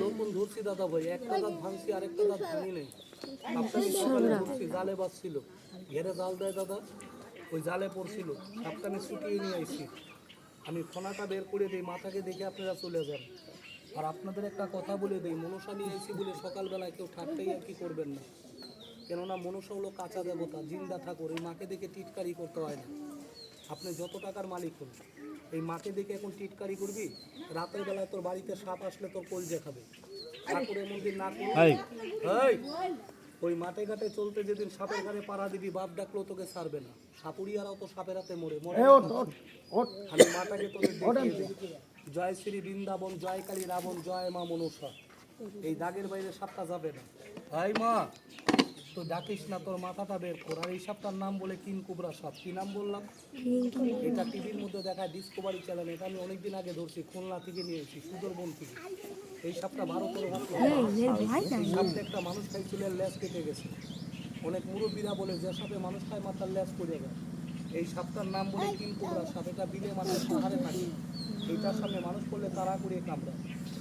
নতুন ধরছি দাদা ভাই, একটা দাঁত ভাঙছি আরেকটা দাঁত ভাঙি নেই। জালে বাঁচছিল, ঘেরে জাল দেয় দাদা, ওই জালে পড়ছিল, সাপটা আমি ছুটিয়ে নিয়ে আইছি। আমি ফোনাটা বের করে দিই, মাথাকে দেখে আপনারা চলে যান। আর আপনাদের একটা কথা বলে দিই, মনসা নিয়ে আইছি বলে সকালবেলায় কেউ ঠাট্টাই আর কি করবেন না, কেননা মনসা হলো কাঁচা দেবতা, জিন্দা ঠাকুর, এই মাকে দেখে টিটকারি করতে হয় না। আপনি যত টাকার মালিক হন, এই মাকে দেখে এখন টিটকারি করবি, রাতের বেলায় তোর বাড়িতে সাপ আসলে তোর কলজে খাবে। ঠাকুরের মন্দির না করলে ওই মাঠে ঘাটে চলতে যেদিন সাপের ঘাড়ে পাড়া দিবি, বাপ ডাকলেও তোকে ছাড়বে না। সাপুরিয়ারাও তো সাপের হাতে মরে। আমি মাটাকে তোদের দেখিয়ে দিই, জয় শ্রী বৃন্দাবন, জয় কালী রাবণ, জয় মা মনসা। এই দাগের বাইরে সাপটা যাবে না। ভাই মা তো ডাকিস না, তোর মাথাটা বের কর। আর এই সাপটার নাম বলে কিং কোবরা সাপ। কি নাম বললাম? এটা টিভির মধ্যে দেখায়, ডিসকভারি চ্যানেল। এটা আমি অনেকদিন আগে ধরছি, খুলনা থেকে নিয়ে এসেছি, সুন্দরবন থেকে। এই সাপটা 12-13 হাত। এই সাপটা একটা মানুষ খাইছিল, ল্যাস কেটে গেছে। অনেক মুরব্বীরা বলে যে সাপে মানুষ খায় মাথার ল্যাস পড়ে যায়। এই সাপটার নাম বলে কিং কোবরা সাপ। এটা বিলে মানুষ পাহাড়ে থাকে। এইটার সামনে মানুষ করলে তাড়া করে কামড়ায়।